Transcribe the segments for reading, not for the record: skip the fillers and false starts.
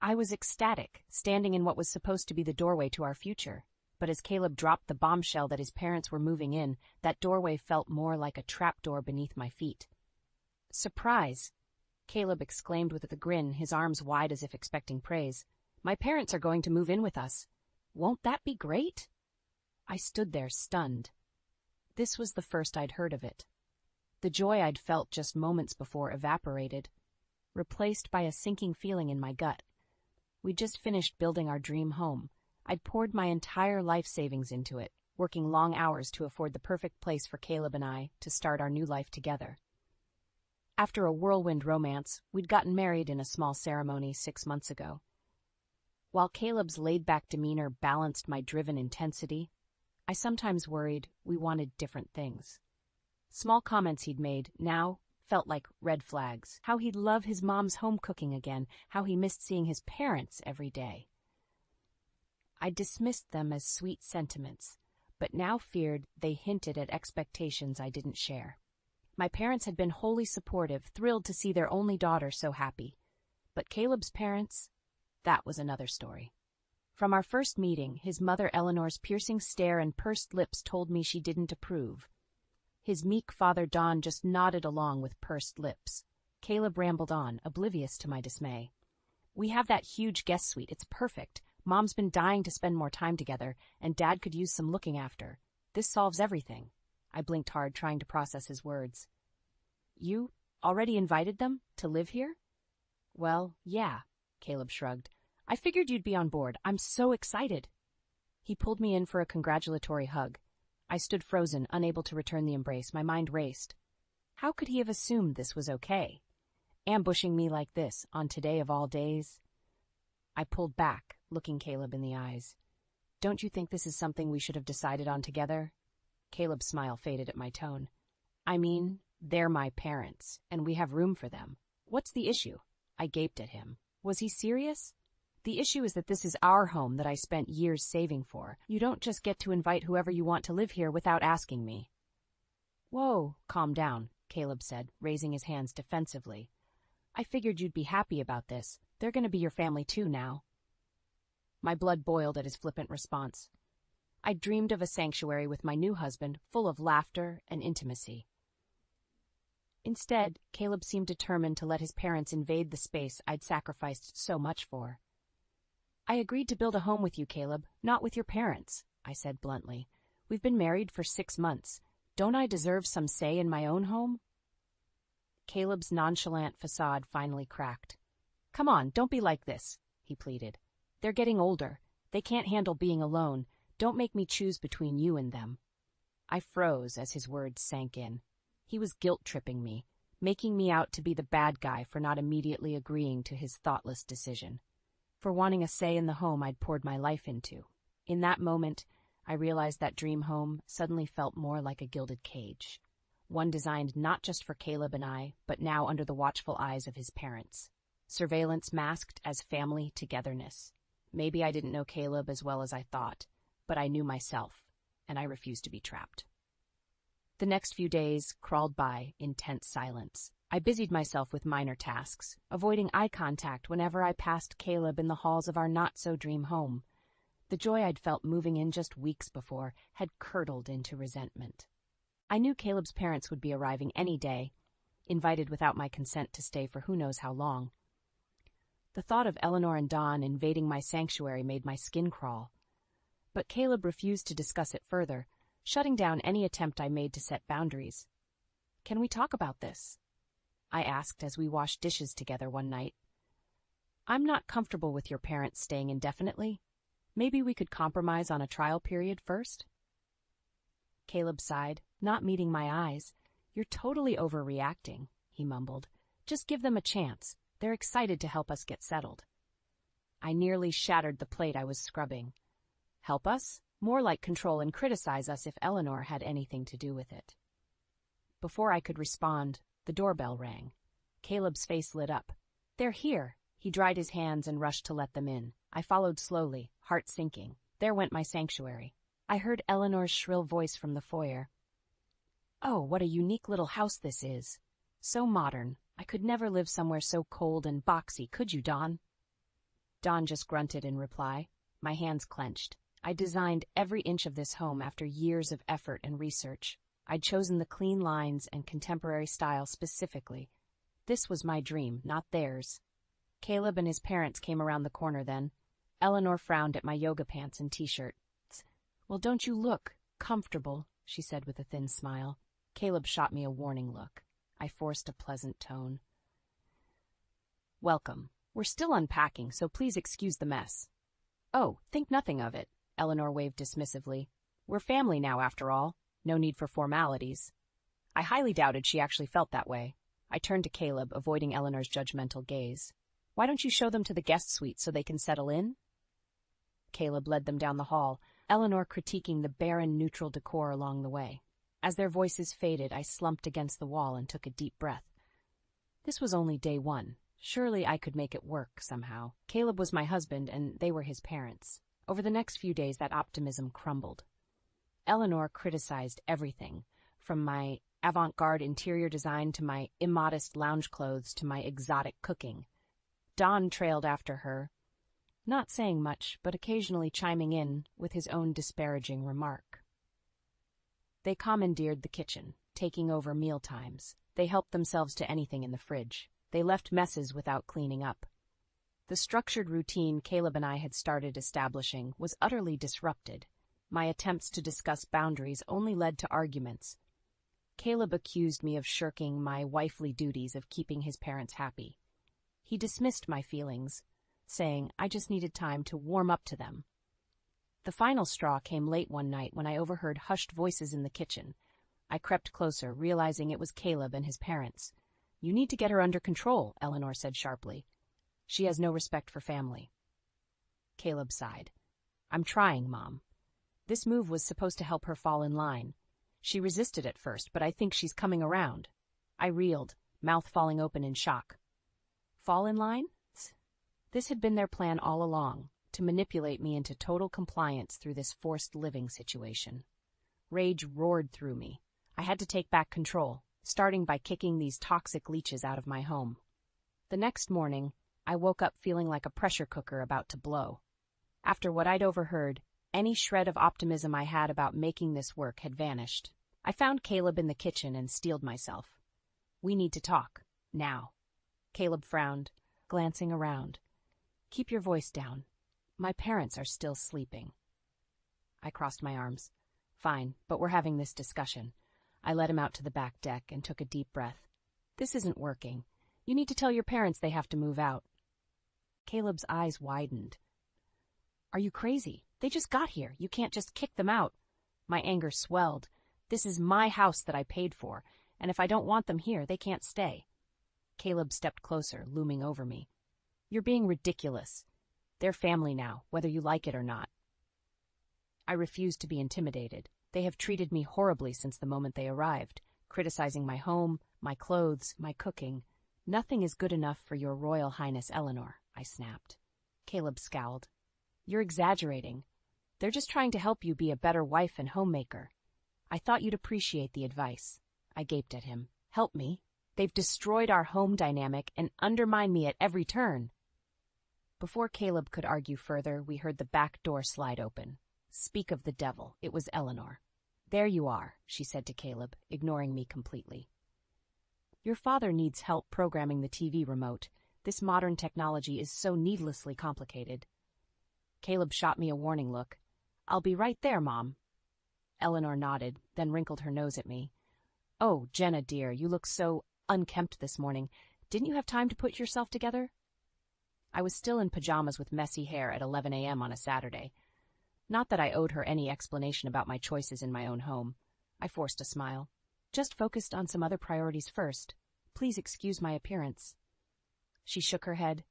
I was ecstatic, standing in what was supposed to be the doorway to our future. But as Caleb dropped the bombshell that his parents were moving in, that doorway felt more like a trapdoor beneath my feet. "Surprise!" Caleb exclaimed with a grin, his arms wide as if expecting praise. "My parents are going to move in with us. Won't that be great?" I stood there, stunned. This was the first I'd heard of it. The joy I'd felt just moments before evaporated, replaced by a sinking feeling in my gut. We'd just finished building our dream home. I'd poured my entire life savings into it, working long hours to afford the perfect place for Caleb and I to start our new life together. After a whirlwind romance, we'd gotten married in a small ceremony 6 months ago. While Caleb's laid-back demeanor balanced my driven intensity, I sometimes worried we wanted different things. Small comments he'd made now felt like red flags. How he'd love his mom's home cooking again, how he missed seeing his parents every day. I dismissed them as sweet sentiments, but now feared they hinted at expectations I didn't share. My parents had been wholly supportive, thrilled to see their only daughter so happy. But Caleb's parents, that was another story. From our first meeting, his mother Eleanor's piercing stare and pursed lips told me she didn't approve. His meek father Don just nodded along with pursed lips. Caleb rambled on, oblivious to my dismay. "We have that huge guest suite, it's perfect. Mom's been dying to spend more time together, and Dad could use some looking after. This solves everything." I blinked hard, trying to process his words. "You already invited them to live here?" "Well, yeah," Caleb shrugged. "I figured you'd be on board. I'm so excited." He pulled me in for a congratulatory hug. I stood frozen, unable to return the embrace. My mind raced. How could he have assumed this was okay? Ambushing me like this, on today of all days? I pulled back, looking Caleb in the eyes. "Don't you think this is something we should have decided on together?" Caleb's smile faded at my tone. "I mean, they're my parents, and we have room for them. What's the issue?" I gaped at him. Was he serious? "The issue is that this is our home that I spent years saving for. You don't just get to invite whoever you want to live here without asking me." "Whoa, calm down," Caleb said, raising his hands defensively. "I figured you'd be happy about this. They're going to be your family too now." My blood boiled at his flippant response. I dreamed of a sanctuary with my new husband, full of laughter and intimacy. Instead, Caleb seemed determined to let his parents invade the space I'd sacrificed so much for. "I agreed to build a home with you, Caleb, not with your parents," I said bluntly. "We've been married for 6 months. Don't I deserve some say in my own home?" Caleb's nonchalant facade finally cracked. "Come on, don't be like this," he pleaded. "They're getting older. They can't handle being alone. Don't make me choose between you and them." I froze as his words sank in. He was guilt-tripping me, making me out to be the bad guy for not immediately agreeing to his thoughtless decision, for wanting a say in the home I'd poured my life into. In that moment, I realized that dream home suddenly felt more like a gilded cage, one designed not just for Caleb and I, but now under the watchful eyes of his parents. Surveillance masked as family togetherness. Maybe I didn't know Caleb as well as I thought, but I knew myself, and I refused to be trapped. The next few days crawled by in tense silence. I busied myself with minor tasks, avoiding eye contact whenever I passed Caleb in the halls of our not-so-dream home. The joy I'd felt moving in just weeks before had curdled into resentment. I knew Caleb's parents would be arriving any day, invited without my consent to stay for who knows how long. The thought of Eleanor and Don invading my sanctuary made my skin crawl. But Caleb refused to discuss it further, shutting down any attempt I made to set boundaries. "Can we talk about this?" I asked as we washed dishes together one night. "I'm not comfortable with your parents staying indefinitely. Maybe we could compromise on a trial period first?" Caleb sighed, not meeting my eyes. "You're totally overreacting," he mumbled. "Just give them a chance. They're excited to help us get settled." I nearly shattered the plate I was scrubbing. Help us? More like control and criticize us if Eleanor had anything to do with it. Before I could respond, the doorbell rang. Caleb's face lit up. "They're here." He dried his hands and rushed to let them in. I followed slowly, heart sinking. There went my sanctuary. I heard Eleanor's shrill voice from the foyer. "Oh, what a unique little house this is. So modern. I could never live somewhere so cold and boxy, could you, Dawn?" Don just grunted in reply. My hands clenched. I designed every inch of this home after years of effort and research. I'd chosen the clean lines and contemporary style specifically. This was my dream, not theirs. Caleb and his parents came around the corner then. Eleanor frowned at my yoga pants and t-shirt. "Well, don't you look comfortable?" she said with a thin smile. Caleb shot me a warning look. I forced a pleasant tone. "Welcome. We're still unpacking, so please excuse the mess." "Oh, think nothing of it," Eleanor waved dismissively. "We're family now, after all. No need for formalities." I highly doubted she actually felt that way. I turned to Caleb, avoiding Eleanor's judgmental gaze. "Why don't you show them to the guest suite so they can settle in?" Caleb led them down the hall, Eleanor critiquing the barren, neutral decor along the way. As their voices faded, I slumped against the wall and took a deep breath. This was only day one. Surely I could make it work somehow. Caleb was my husband, and they were his parents. Over the next few days, that optimism crumbled. Eleanor criticized everything, from my avant-garde interior design to my immodest lounge clothes to my exotic cooking. Don trailed after her, not saying much, but occasionally chiming in with his own disparaging remark. They commandeered the kitchen, taking over meal times. They helped themselves to anything in the fridge. They left messes without cleaning up. The structured routine Caleb and I had started establishing was utterly disrupted. My attempts to discuss boundaries only led to arguments. Caleb accused me of shirking my wifely duties of keeping his parents happy. He dismissed my feelings, saying I just needed time to warm up to them. The final straw came late one night when I overheard hushed voices in the kitchen. I crept closer, realizing it was Caleb and his parents. "You need to get her under control," Eleanor said sharply. "She has no respect for family." Caleb sighed. "I'm trying, Mom. This move was supposed to help her fall in line. She resisted at first, but I think she's coming around." I reeled, mouth falling open in shock. Fall in line? This had been their plan all along, to manipulate me into total compliance through this forced living situation. Rage roared through me. I had to take back control, starting by kicking these toxic leeches out of my home. The next morning, I woke up feeling like a pressure cooker about to blow. After what I'd overheard, any shred of optimism I had about making this work had vanished. I found Caleb in the kitchen and steeled myself. "We need to talk. Now." Caleb frowned, glancing around. "Keep your voice down. My parents are still sleeping." I crossed my arms. "Fine, but we're having this discussion." I led him out to the back deck and took a deep breath. "This isn't working. You need to tell your parents they have to move out." Caleb's eyes widened. "Are you crazy? They just got here. You can't just kick them out." My anger swelled. "This is my house that I paid for, and if I don't want them here, they can't stay." Caleb stepped closer, looming over me. "You're being ridiculous. They're family now, whether you like it or not." I refused to be intimidated. They have treated me horribly since the moment they arrived, criticizing my home, my clothes, my cooking. "Nothing is good enough for your Royal Highness Eleanor," I snapped. Caleb scowled. "You're exaggerating. They're just trying to help you be a better wife and homemaker. I thought you'd appreciate the advice." I gaped at him. "Help me? They've destroyed our home dynamic and undermined me at every turn." Before Caleb could argue further, we heard the back door slide open. Speak of the devil, it was Eleanor. "There you are," she said to Caleb, ignoring me completely. "Your father needs help programming the TV remote. This modern technology is so needlessly complicated." Caleb shot me a warning look. "I'll be right there, Mom." Eleanor nodded, then wrinkled her nose at me. "Oh, Jenna, dear, you look so unkempt this morning. Didn't you have time to put yourself together?" I was still in pajamas with messy hair at 11 a.m. on a Saturday. Not that I owed her any explanation about my choices in my own home. I forced a smile. "Just focused on some other priorities first. Please excuse my appearance." She shook her head.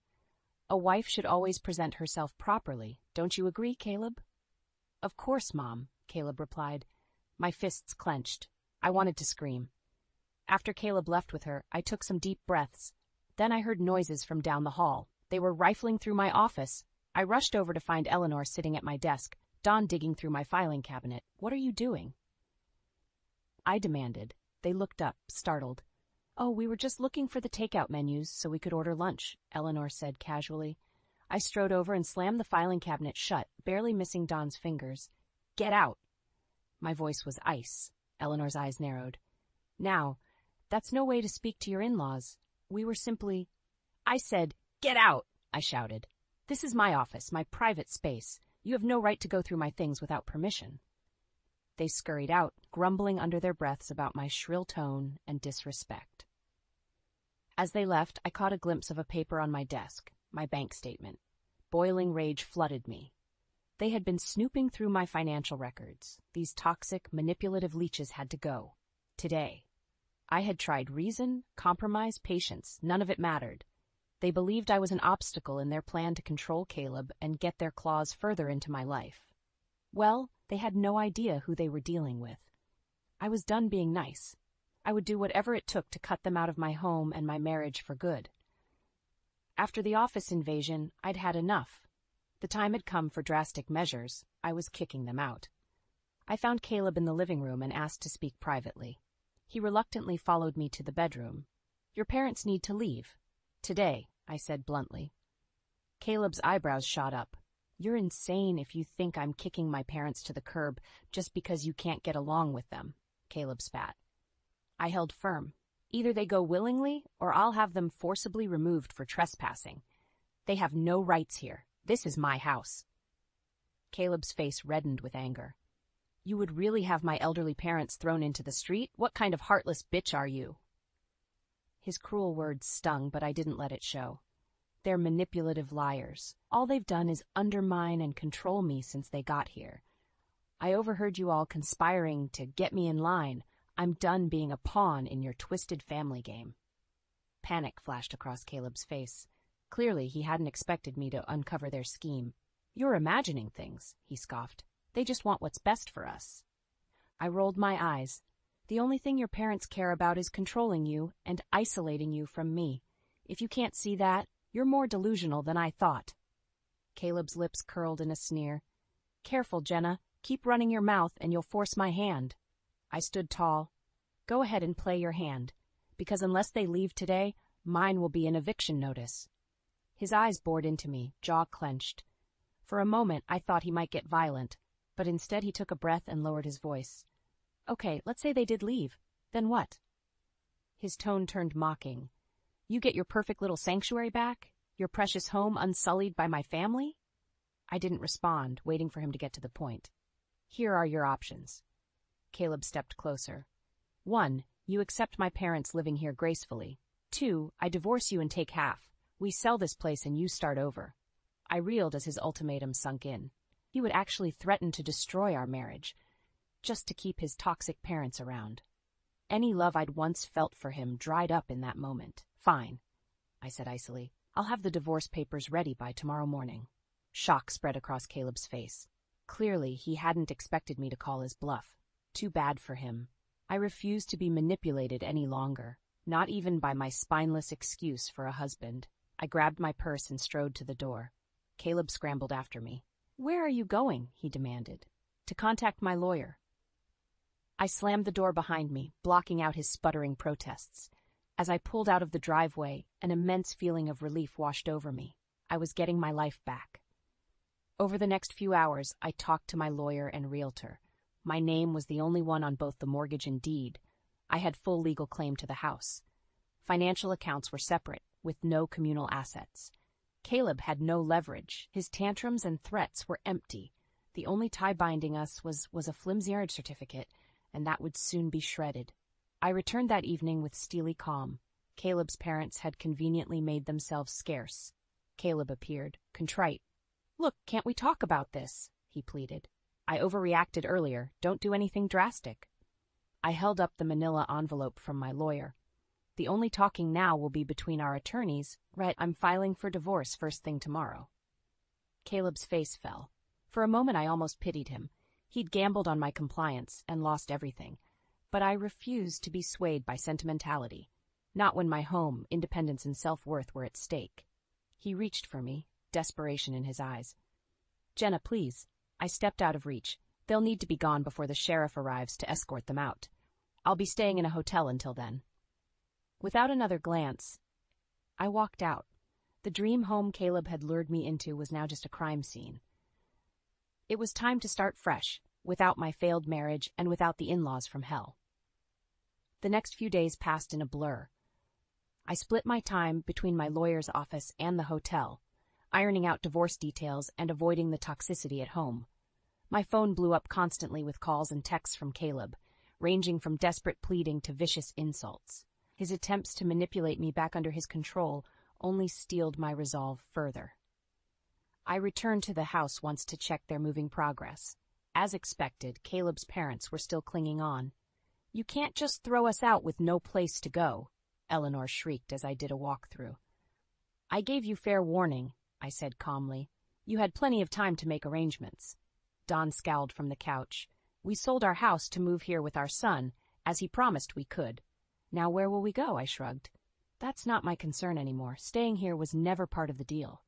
"A wife should always present herself properly. Don't you agree, Caleb?" "Of course, Mom," Caleb replied. My fists clenched. I wanted to scream. After Caleb left with her, I took some deep breaths. Then I heard noises from down the hall. They were rifling through my office. I rushed over to find Eleanor sitting at my desk, Don digging through my filing cabinet. "What are you doing?" I demanded. They looked up, startled. "Oh, we were just looking for the takeout menus so we could order lunch," Eleanor said casually. I strode over and slammed the filing cabinet shut, barely missing Don's fingers. "Get out!" My voice was ice. Eleanor's eyes narrowed. "Now, that's no way to speak to your in-laws. We were simply—" "I said, get out!" I shouted. "This is my office, my private space. You have no right to go through my things without permission." They scurried out, grumbling under their breaths about my shrill tone and disrespect. As they left, I caught a glimpse of a paper on my desk, my bank statement. Boiling rage flooded me. They had been snooping through my financial records. These toxic, manipulative leeches had to go. Today. I had tried reason, compromise, patience. None of it mattered. They believed I was an obstacle in their plan to control Caleb and get their claws further into my life. Well, they had no idea who they were dealing with. I was done being nice. I would do whatever it took to cut them out of my home and my marriage for good. After the office invasion, I'd had enough. The time had come for drastic measures. I was kicking them out. I found Caleb in the living room and asked to speak privately. He reluctantly followed me to the bedroom. "Your parents need to leave. Today," I said bluntly. Caleb's eyebrows shot up. "You're insane if you think I'm kicking my parents to the curb just because you can't get along with them," Caleb spat. I held firm. "Either they go willingly, or I'll have them forcibly removed for trespassing. They have no rights here. This is my house." Caleb's face reddened with anger. "You would really have my elderly parents thrown into the street? What kind of heartless bitch are you?" His cruel words stung, but I didn't let it show. They're manipulative liars. All they've done is undermine and control me since they got here. I overheard you all conspiring to get me in line. I'm done being a pawn in your twisted family game. Panic flashed across Caleb's face. Clearly, he hadn't expected me to uncover their scheme. "You're imagining things," he scoffed. "They just want what's best for us." I rolled my eyes. "The only thing your parents care about is controlling you and isolating you from me. If you can't see that, you're more delusional than I thought." Caleb's lips curled in a sneer. "Careful, Jenna. Keep running your mouth and you'll force my hand." I stood tall. "Go ahead and play your hand, because unless they leave today, mine will be an eviction notice." His eyes bored into me, jaw clenched. For a moment, I thought he might get violent, but instead he took a breath and lowered his voice. "Okay, let's say they did leave. Then what?" His tone turned mocking. "You get your perfect little sanctuary back? Your precious home unsullied by my family?" I didn't respond, waiting for him to get to the point. "Here are your options." Caleb stepped closer. 1, you accept my parents living here gracefully. 2, I divorce you and take half. We sell this place and you start over. I reeled as his ultimatum sunk in. He would actually threaten to destroy our marriage, just to keep his toxic parents around. Any love I'd once felt for him dried up in that moment. "Fine," I said icily. "I'll have the divorce papers ready by tomorrow morning." Shock spread across Caleb's face. Clearly, he hadn't expected me to call his bluff. Too bad for him. I refused to be manipulated any longer, not even by my spineless excuse for a husband. I grabbed my purse and strode to the door. Caleb scrambled after me. "Where are you going?" he demanded. "To contact my lawyer." I slammed the door behind me, blocking out his sputtering protests. As I pulled out of the driveway, an immense feeling of relief washed over me. I was getting my life back. Over the next few hours, I talked to my lawyer and realtor. My name was the only one on both the mortgage and deed. I had full legal claim to the house. Financial accounts were separate, with no communal assets. Caleb had no leverage. His tantrums and threats were empty. The only tie binding us was a flimsy marriage certificate, and that would soon be shredded. I returned that evening with steely calm. Caleb's parents had conveniently made themselves scarce. Caleb appeared, contrite. "Look, can't we talk about this?" he pleaded. "I overreacted earlier. Don't do anything drastic." I held up the manila envelope from my lawyer. "The only talking now will be between our attorneys. Right, I'm filing for divorce first thing tomorrow." Caleb's face fell. For a moment I almost pitied him. He'd gambled on my compliance and lost everything. But I refused to be swayed by sentimentality. Not when my home, independence, and self-worth were at stake. He reached for me, desperation in his eyes. "Jenna, please." I stepped out of reach. "They'll need to be gone before the sheriff arrives to escort them out. I'll be staying in a hotel until then." Without another glance, I walked out. The dream home Caleb had lured me into was now just a crime scene. It was time to start fresh, without my failed marriage and without the in-laws from hell. The next few days passed in a blur. I split my time between my lawyer's office and the hotel, ironing out divorce details and avoiding the toxicity at home. My phone blew up constantly with calls and texts from Caleb, ranging from desperate pleading to vicious insults. His attempts to manipulate me back under his control only steeled my resolve further. I returned to the house once to check their moving progress. As expected, Caleb's parents were still clinging on. "You can't just throw us out with no place to go," Eleanor shrieked as I did a walkthrough. "I gave you fair warning," I said calmly. "You had plenty of time to make arrangements." Don scowled from the couch. "We sold our house to move here with our son, as he promised we could. Now where will we go?" I shrugged. "That's not my concern anymore. Staying here was never part of the deal."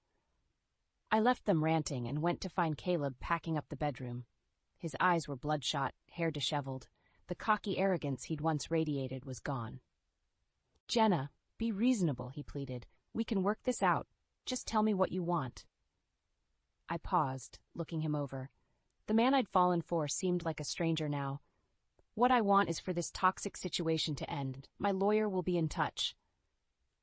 I left them ranting and went to find Caleb packing up the bedroom. His eyes were bloodshot, hair disheveled. The cocky arrogance he'd once radiated was gone. "Jenna, be reasonable," he pleaded. "We can work this out. Just tell me what you want." I paused, looking him over. The man I'd fallen for seemed like a stranger now. "What I want is for this toxic situation to end. My lawyer will be in touch."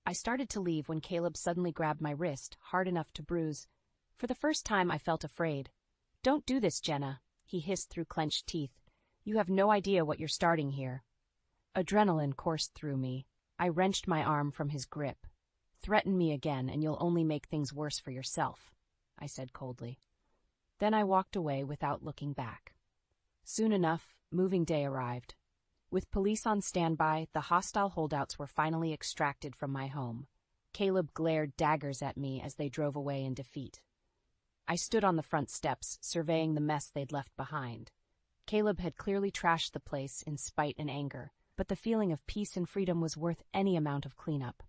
I started to leave when Caleb suddenly grabbed my wrist, hard enough to bruise. For the first time, I felt afraid. "Don't do this, Jenna," he hissed through clenched teeth. "You have no idea what you're starting here." Adrenaline coursed through me. I wrenched my arm from his grip. "Threaten me again, and you'll only make things worse for yourself," I said coldly. Then I walked away without looking back. Soon enough, moving day arrived. With police on standby, the hostile holdouts were finally extracted from my home. Caleb glared daggers at me as they drove away in defeat. I stood on the front steps, surveying the mess they'd left behind. Caleb had clearly trashed the place in spite and anger, but the feeling of peace and freedom was worth any amount of cleanup.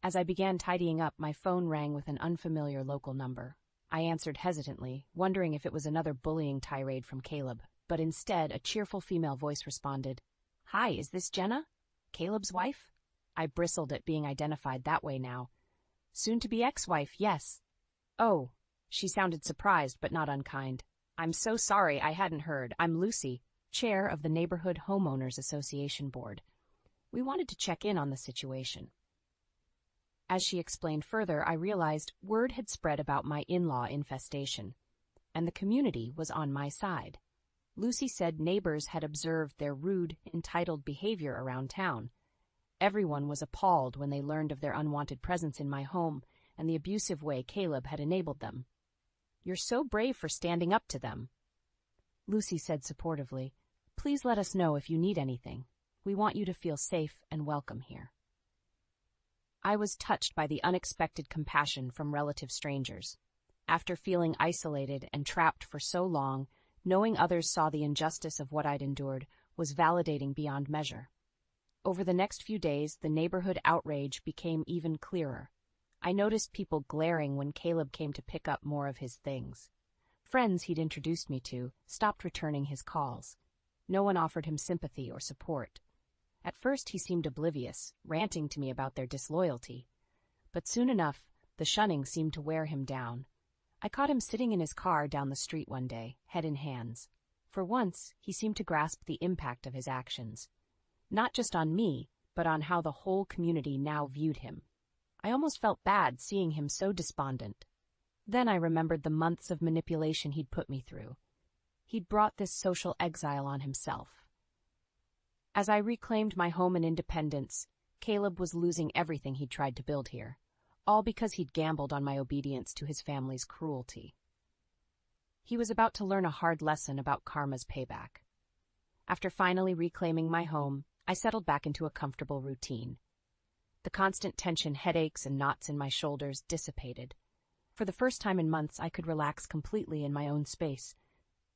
As I began tidying up, my phone rang with an unfamiliar local number. I answered hesitantly, wondering if it was another bullying tirade from Caleb, but instead a cheerful female voice responded. "Hi, is this Jenna? Caleb's wife?" I bristled at being identified that way now. "Soon-to-be ex-wife, yes." "Oh." She sounded surprised but not unkind. "I'm so sorry, I hadn't heard. I'm Lucy, chair of the Neighborhood Homeowners Association Board. We wanted to check in on the situation." As she explained further, I realized word had spread about my in-law infestation, and the community was on my side. Lucy said neighbors had observed their rude, entitled behavior around town. Everyone was appalled when they learned of their unwanted presence in my home and the abusive way Caleb had enabled them. "You're so brave for standing up to them." Lucy said supportively, "Please let us know if you need anything. We want you to feel safe and welcome here." I was touched by the unexpected compassion from relative strangers. After feeling isolated and trapped for so long, knowing others saw the injustice of what I'd endured was validating beyond measure. Over the next few days, the neighborhood outrage became even clearer. I noticed people glaring when Caleb came to pick up more of his things. Friends he'd introduced me to stopped returning his calls. No one offered him sympathy or support. At first he seemed oblivious, ranting to me about their disloyalty. But soon enough, the shunning seemed to wear him down. I caught him sitting in his car down the street one day, head in hands. For once, he seemed to grasp the impact of his actions. Not just on me, but on how the whole community now viewed him. I almost felt bad seeing him so despondent. Then I remembered the months of manipulation he'd put me through. He'd brought this social exile on himself. As I reclaimed my home and independence, Caleb was losing everything he'd tried to build here, all because he'd gambled on my obedience to his family's cruelty. He was about to learn a hard lesson about karma's payback. After finally reclaiming my home, I settled back into a comfortable routine. The constant tension, headaches, and knots in my shoulders dissipated. For the first time in months, I could relax completely in my own space,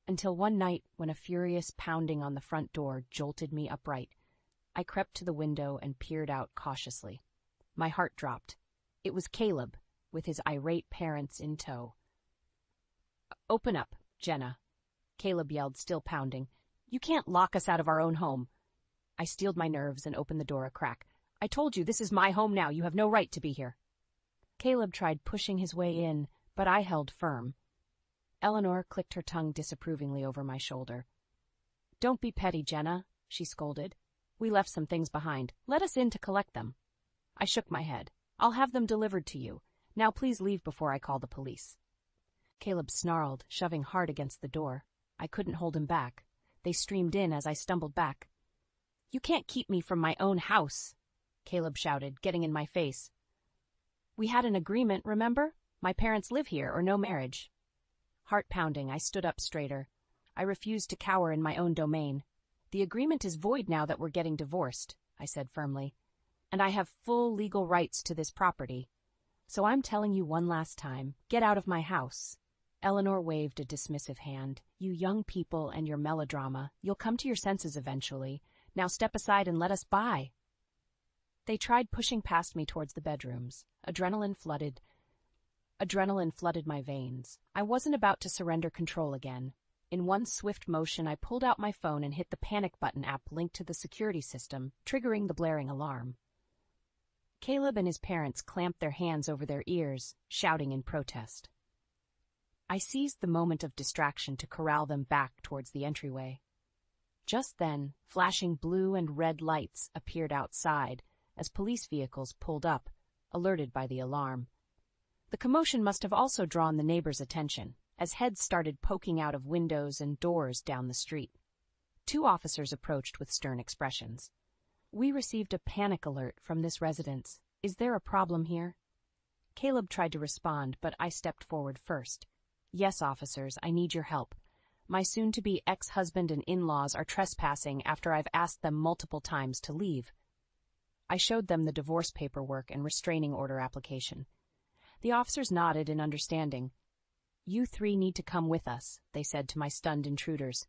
until one night when a furious pounding on the front door jolted me upright. I crept to the window and peered out cautiously. My heart dropped. It was Caleb, with his irate parents in tow. "Open up, Jenna," Caleb yelled, still pounding. "You can't lock us out of our own home." I steeled my nerves and opened the door a crack. "I told you, this is my home now. You have no right to be here." Caleb tried pushing his way in, but I held firm. Eleanor clicked her tongue disapprovingly over my shoulder. "Don't be petty, Jenna," she scolded. "We left some things behind. Let us in to collect them." I shook my head. "I'll have them delivered to you. Now please leave before I call the police." Caleb snarled, shoving hard against the door. I couldn't hold him back. They streamed in as I stumbled back. "You can't keep me from my own house," Caleb shouted, getting in my face. "We had an agreement, remember? My parents live here or no marriage." Heart pounding, I stood up straighter. I refused to cower in my own domain. "The agreement is void now that we're getting divorced," I said firmly. "And I have full legal rights to this property. So I'm telling you one last time, get out of my house." Eleanor waved a dismissive hand. "You young people and your melodrama. You'll come to your senses eventually. Now step aside and let us by." They tried pushing past me towards the bedrooms. Adrenaline flooded my veins. I wasn't about to surrender control again. In one swift motion, I pulled out my phone and hit the panic button app linked to the security system, triggering the blaring alarm. Caleb and his parents clamped their hands over their ears, shouting in protest. I seized the moment of distraction to corral them back towards the entryway. Just then, flashing blue and red lights appeared outside as police vehicles pulled up, alerted by the alarm. The commotion must have also drawn the neighbors' attention, as heads started poking out of windows and doors down the street. 2 officers approached with stern expressions. "We received a panic alert from this residence. Is there a problem here?" Caleb tried to respond, but I stepped forward first. "Yes, officers, I need your help. My soon-to-be ex-husband and in-laws are trespassing after I've asked them multiple times to leave." I showed them the divorce paperwork and restraining order application. The officers nodded in understanding. "You 3 need to come with us," they said to my stunned intruders.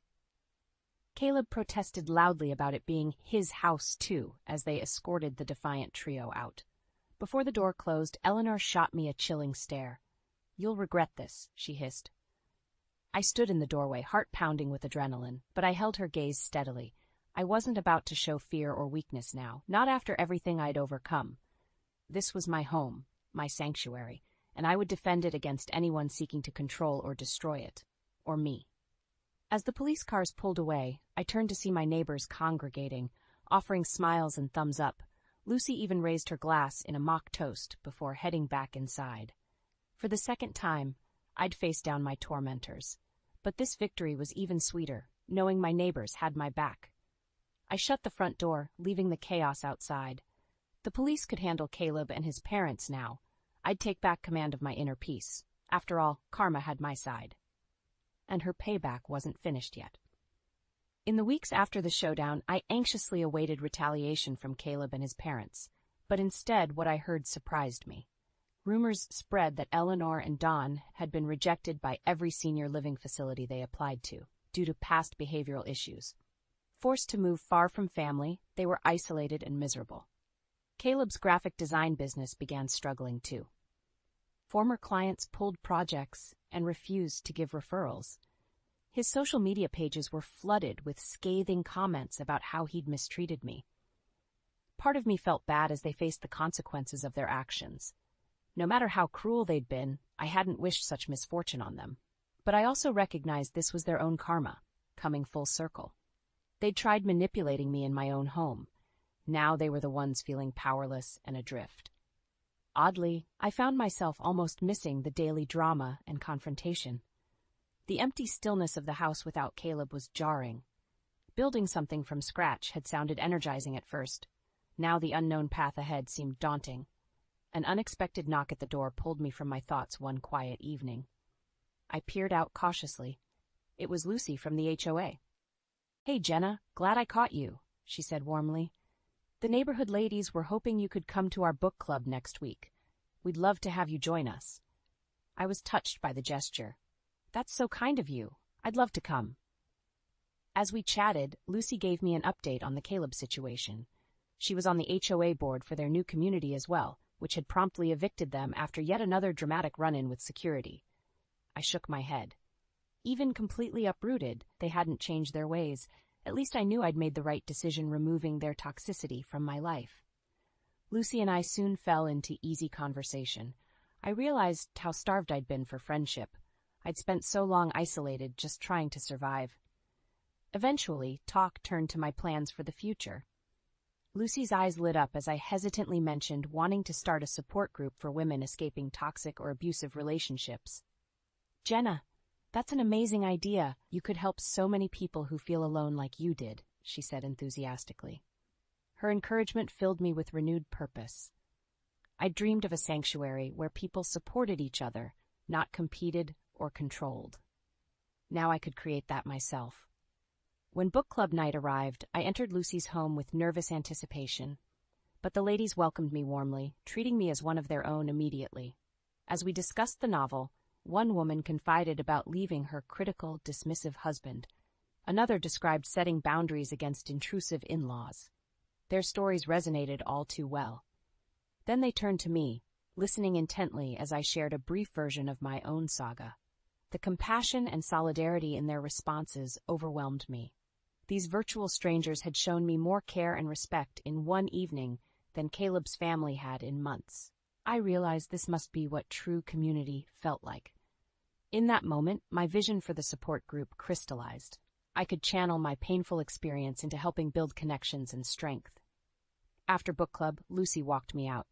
Caleb protested loudly about it being his house, too, as they escorted the defiant trio out. Before the door closed, Eleanor shot me a chilling stare. "You'll regret this," she hissed. I stood in the doorway, heart pounding with adrenaline, but I held her gaze steadily. I wasn't about to show fear or weakness now, not after everything I'd overcome. This was my home, my sanctuary, and I would defend it against anyone seeking to control or destroy it. Or me. As the police cars pulled away, I turned to see my neighbors congregating, offering smiles and thumbs up. Lucy even raised her glass in a mock toast before heading back inside. For the second time, I'd faced down my tormentors. But this victory was even sweeter, knowing my neighbors had my back. I shut the front door, leaving the chaos outside. The police could handle Caleb and his parents now. I'd take back command of my inner peace. After all, karma had my side. And her payback wasn't finished yet. In the weeks after the showdown, I anxiously awaited retaliation from Caleb and his parents. But instead, what I heard surprised me. Rumors spread that Eleanor and Don had been rejected by every senior living facility they applied to, due to past behavioral issues. Forced to move far from family, they were isolated and miserable. Caleb's graphic design business began struggling too. Former clients pulled projects and refused to give referrals. His social media pages were flooded with scathing comments about how he'd mistreated me. Part of me felt bad as they faced the consequences of their actions. No matter how cruel they'd been, I hadn't wished such misfortune on them. But I also recognized this was their own karma, coming full circle. They'd tried manipulating me in my own home. Now they were the ones feeling powerless and adrift. Oddly, I found myself almost missing the daily drama and confrontation. The empty stillness of the house without Caleb was jarring. Building something from scratch had sounded energizing at first. Now the unknown path ahead seemed daunting. An unexpected knock at the door pulled me from my thoughts one quiet evening. I peered out cautiously. It was Lucy from the HOA. "Hey, Jenna, glad I caught you," she said warmly. "The neighborhood ladies were hoping you could come to our book club next week. We'd love to have you join us." I was touched by the gesture. "That's so kind of you. I'd love to come." As we chatted, Lucy gave me an update on the Caleb situation. She was on the HOA board for their new community as well, which had promptly evicted them after yet another dramatic run-in with security. I shook my head. Even completely uprooted, they hadn't changed their ways. At least I knew I'd made the right decision removing their toxicity from my life. Lucy and I soon fell into easy conversation. I realized how starved I'd been for friendship. I'd spent so long isolated, just trying to survive. Eventually, talk turned to my plans for the future. Lucy's eyes lit up as I hesitantly mentioned wanting to start a support group for women escaping toxic or abusive relationships. "Jenna, that's an amazing idea. You could help so many people who feel alone like you did," she said enthusiastically. Her encouragement filled me with renewed purpose. I dreamed of a sanctuary where people supported each other, not competed or controlled. Now I could create that myself. When book club night arrived, I entered Lucy's home with nervous anticipation. But the ladies welcomed me warmly, treating me as one of their own immediately. As we discussed the novel, one woman confided about leaving her critical, dismissive husband. Another described setting boundaries against intrusive in-laws. Their stories resonated all too well. Then they turned to me, listening intently as I shared a brief version of my own saga. The compassion and solidarity in their responses overwhelmed me. These virtual strangers had shown me more care and respect in one evening than Caleb's family had in months. I realized this must be what true community felt like. In that moment, my vision for the support group crystallized. I could channel my painful experience into helping build connections and strength. After book club, Lucy walked me out.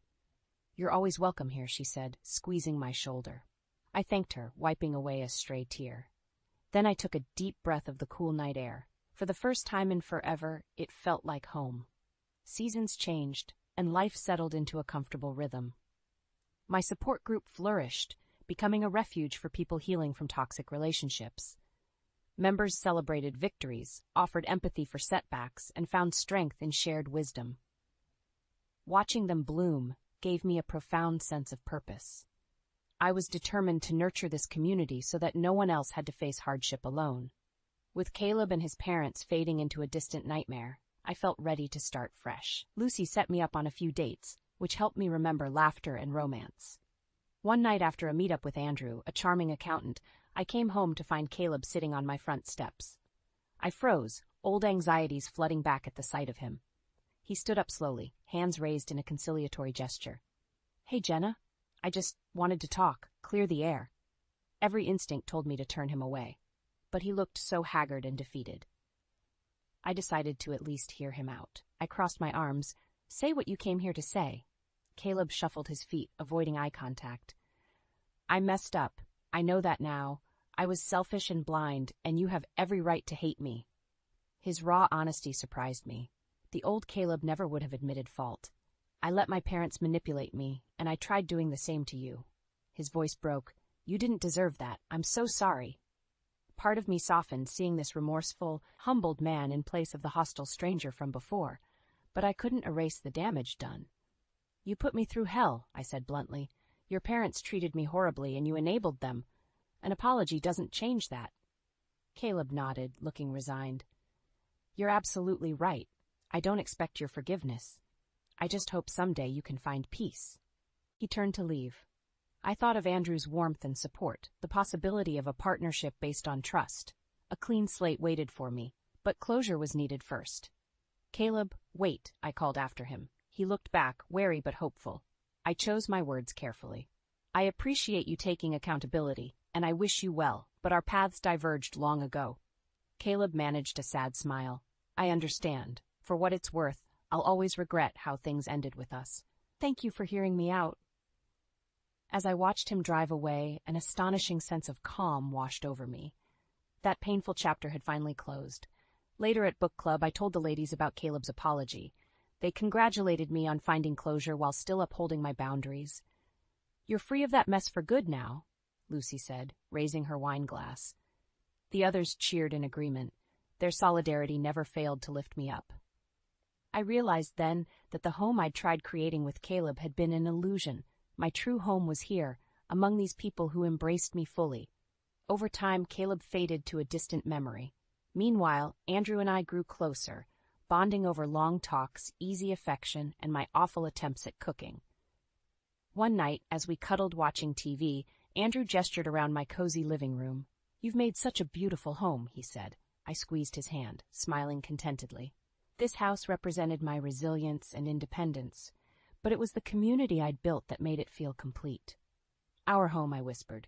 "You're always welcome here," she said, squeezing my shoulder. I thanked her, wiping away a stray tear. Then I took a deep breath of the cool night air. For the first time in forever, it felt like home. Seasons changed, and life settled into a comfortable rhythm. My support group flourished, becoming a refuge for people healing from toxic relationships. Members celebrated victories, offered empathy for setbacks, and found strength in shared wisdom. Watching them bloom gave me a profound sense of purpose. I was determined to nurture this community so that no one else had to face hardship alone. With Caleb and his parents fading into a distant nightmare, I felt ready to start fresh. Lucy set me up on a few dates, which helped me remember laughter and romance. One night after a meetup with Andrew, a charming accountant, I came home to find Caleb sitting on my front steps. I froze, old anxieties flooding back at the sight of him. He stood up slowly, hands raised in a conciliatory gesture. "Hey, Jenna. I just wanted to talk, clear the air." Every instinct told me to turn him away, but he looked so haggard and defeated. I decided to at least hear him out. I crossed my arms. "Say what you came here to say." Caleb shuffled his feet, avoiding eye contact. "I messed up. I know that now. I was selfish and blind, and you have every right to hate me." His raw honesty surprised me. The old Caleb never would have admitted fault. "I let my parents manipulate me, and I tried doing the same to you." His voice broke. "You didn't deserve that. I'm so sorry." Part of me softened, seeing this remorseful, humbled man in place of the hostile stranger from before, but I couldn't erase the damage done. "You put me through hell," I said bluntly. "Your parents treated me horribly, and you enabled them. An apology doesn't change that." Caleb nodded, looking resigned. "You're absolutely right. I don't expect your forgiveness. I just hope someday you can find peace." He turned to leave. I thought of Andrew's warmth and support, the possibility of a partnership based on trust. A clean slate waited for me, but closure was needed first. "Caleb, wait," I called after him. He looked back, wary but hopeful. I chose my words carefully. "I appreciate you taking accountability, and I wish you well, but our paths diverged long ago." Caleb managed a sad smile. "I understand. For what it's worth, I'll always regret how things ended with us. Thank you for hearing me out." As I watched him drive away, an astonishing sense of calm washed over me. That painful chapter had finally closed. Later at book club, I told the ladies about Caleb's apology. They congratulated me on finding closure while still upholding my boundaries. "You're free of that mess for good now," Lucy said, raising her wine glass. The others cheered in agreement. Their solidarity never failed to lift me up. I realized then that the home I'd tried creating with Caleb had been an illusion. My true home was here, among these people who embraced me fully. Over time, Caleb faded to a distant memory. Meanwhile, Andrew and I grew closer, bonding over long talks, easy affection, and my awful attempts at cooking. One night, as we cuddled watching TV, Andrew gestured around my cozy living room. "You've made such a beautiful home," he said. I squeezed his hand, smiling contentedly. This house represented my resilience and independence, but it was the community I'd built that made it feel complete. Our home, I whispered.